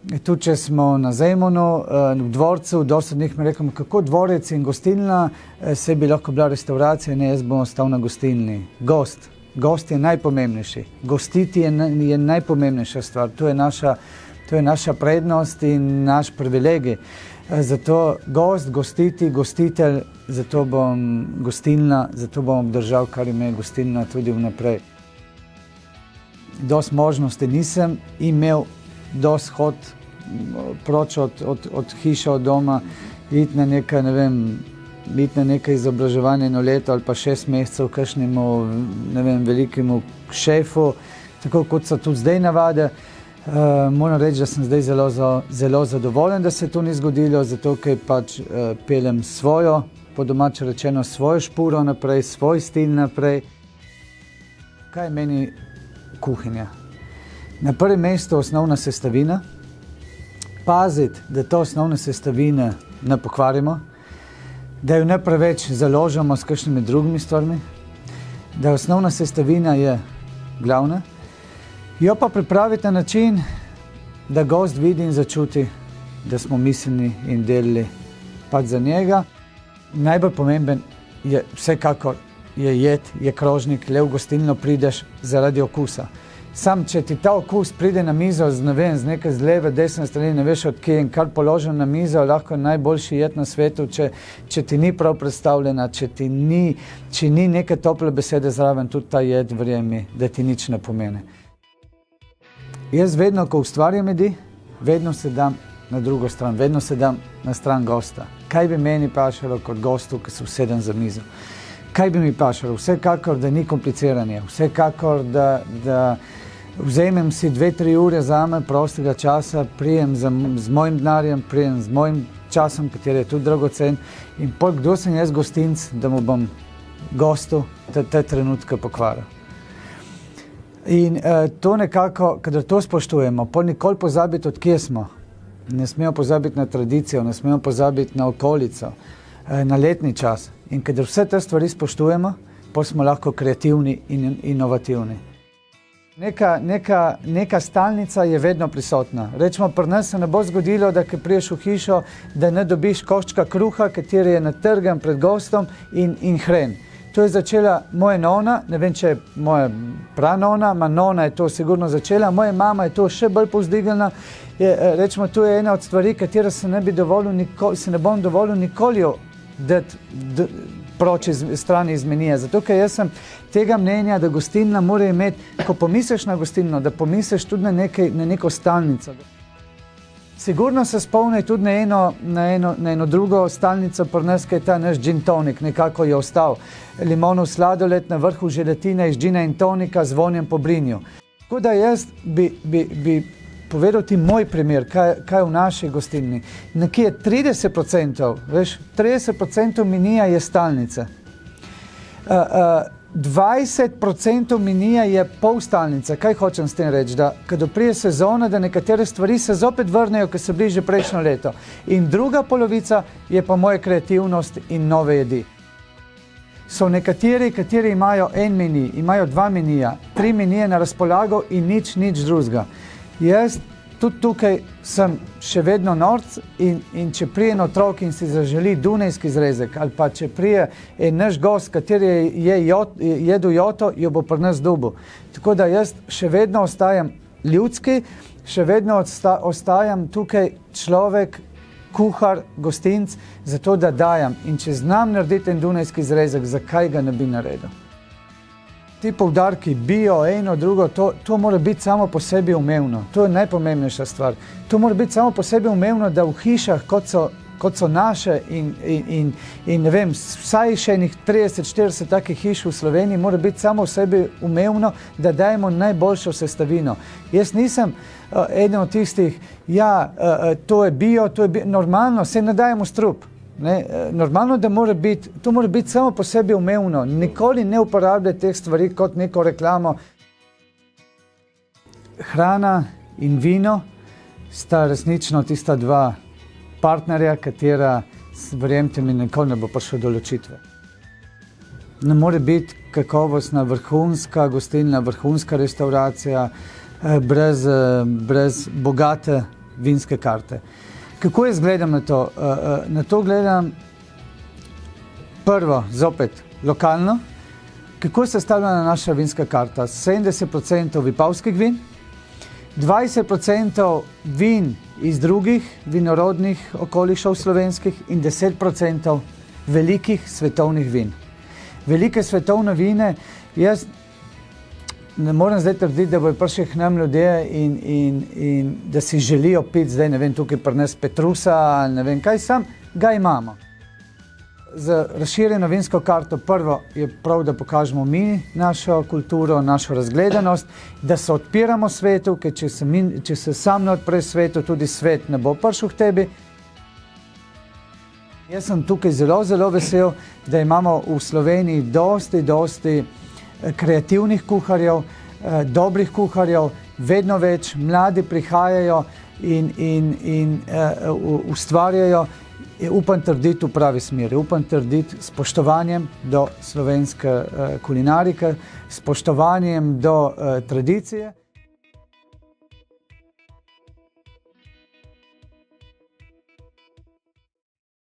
Tudi če smo na Zemunu, v dvorcu, dosti od njih mi rekamo, kako dvorec in gostilna, se bi lahko bila restauracija, ne, jaz bom ostal na gostilni. Gost je najpomembnejši. Gostiti je najpomembnejša stvar. To je naša prednost in naš privilegij. Zato gost, gostiti, gostitelj, zato bom gostilna, zato bom obdržal, kar ime gostilna tudi vnaprej. Dosti možnosti nisem imel, dosti hod proč od hiše, od doma, iti na nekaj, ne vem, iti na nekaj izobraževanje eno leto ali pa 6 mesecev kakšnemu, ne vem, velikemu šefu, tako kot so tudi zdaj navade. Moram reči, da sem zdaj zelo zadovoljen, da se to ni zgodilo, zato ker pač peljem svojo, po domače rečeno, svojo špuro naprej, svoj stil naprej. Kaj je meni kuhinja? Na prvem mestu osnovna sestavina. Paziti, da to osnovne sestavine ne pokvarimo, da jo ne preveč založimo s kakšnimi drugimi stvarmi, da osnovna sestavina je glavna, jo pa pripraviti na način, da gost vidi in začuti, da smo mislili in delali pač za njega. Najbolj pomemben je vsekakor je jed, je krožnik, le v gostilno prideš zaradi okusa. Sam, če ti ta okus pride na mizo z nekaj z leve, desne strani, ne veš od kje in kar položim na mizo, lahko je najboljši jed na svetu, če ti ni prav predstavljena, če ni neke tople besede zraven, tudi ta jed, verjemi, da ti nič ne pomeni. Jaz vedno, ko ustvarjam jedi, vedno se dam na drugo stran, vedno se dam na stran gosta. Kaj bi meni pašalo kot gostu, ki se usedem za mizo? Kaj bi mi pašalo? Vsekakor, da ni kompliciranje, vsekakor, da vzemem si 2-3 ure zame prostega časa, prijem z mojim denarjem, prijem z mojim časom, kateri je tudi dragocen, in pol, kdo sem jaz gostinc, da mu bom gostu te trenutke pokvaril. In to nekako, kadar to spoštujemo, pol nikoli pozabiti, od kje smo. Ne smemo pozabiti na tradicijo, ne smemo pozabiti na okolico, na letni čas. In kadar vse te stvari spoštujemo, pol smo lahko kreativni in inovativni. Neka stalnica je vedno prisotna. Rečemo, pri nas se ne bo zgodilo, da ko priješ v hišo, da ne dobiš koščka kruha, kateri je natrgan pred gostom in hren. To je začela moja nona, ne vem, če je moja pranona, nona je to sigurno začela, moja mama je to še bolj povzdignila. Rečemo, to je ena od stvari, katera se ne bom dovolil nikoli dati proč strani iz menija. Zato, ker jaz sem tega mnenja, da gostilna mora imeti, ko pomisliš na gostilno, da pomisliš tudi na neko stalnico. Sigurno se spomni tudi na eno drugo stalnico pri nas, ki je ta naš gin tonik, nekako je ostal. Limonov sladoled na vrhu želatine iz gina in tonika z vonjem po brinju. Tako da jaz bi povedal ti moj primer, kaj v naši gostilni. Nekje 30%, veš, 30% menija je stalnica. 20% menija je pol stalnica. Kaj hočem s tem reči? Da, kad prije sezona, da nekatere stvari se zopet vrnejo, ki so bili že prejšnjo leto. In druga polovica je pa moja kreativnost in nove jedi. So nekateri, kateri imajo en menij, imajo 2 menija, 3 menije na razpolago in nič drugega. Jaz tudi tukaj sem še vedno norc in če prije en otrok in si zaželi dunajski zrezek ali pa če prije naš gost, kateri je jedel joto, jo bo pri nas dobil. Tako da jaz še vedno ostajam ljudski, še vedno ostajam tukaj človek, kuhar, gostinc, zato da dajam. In če znam narediti en dunajski zrezek, zakaj ga ne bi naredil? Ti poudarki, bio, eno, drugo, to mora biti samo po sebi umevno. To je najpomembnejša stvar. To mora biti samo po sebi umevno, da v hišah, kot so naše in ne vem, vsaj še enih 30-40 takih hiš v Sloveniji, mora biti samo v sebi umevno, da dajemo najboljšo sestavino. Jaz nisem eden od tistih, to je bio, normalno, se ne dajemo strup. Normalno, da to mora biti samo po sebi umevno. Nikoli ne uporabljati teh stvari kot neko reklamo. Hrana in vino sta resnično tista 2 partnerja, katera, verjemite mi, nikoli ne bo prišlo do ločitve. Ne more biti kakovostna, vrhunska gostilna, vrhunska restauracija brez bogate vinske karte. Kako jaz gledam na to? Na to gledam prvo, zopet, lokalno. Kako je sestavljena naša vinska karta? 70% vipavskih vin, 20% vin iz drugih vinorodnih okolišev slovenskih in 10% velikih svetovnih vin. Velike svetovne vine, jaz ne morem zdaj trditi, da bojo prišli k nam ljudje in da si želijo piti zdaj, ne vem, tukaj pri nas Petrusa ali ne vem kaj, sam ga imamo. Z razširjeno vinsko karto prvo je prav, da pokažemo mi našo kulturo, našo razgledanost, da se odpiramo svetu, ker če se sam ne odpreš svetu, tudi svet ne bo prišel k tebi. Jaz sem tukaj zelo, zelo vesel, da imamo v Sloveniji dosti kreativnih kuharjev, dobrih kuharjev, vedno več, mladi prihajajo in ustvarjajo. Upam trditi v pravi smeri, upam trditi s spoštovanjem do slovenske kulinarike, s spoštovanjem do tradicije.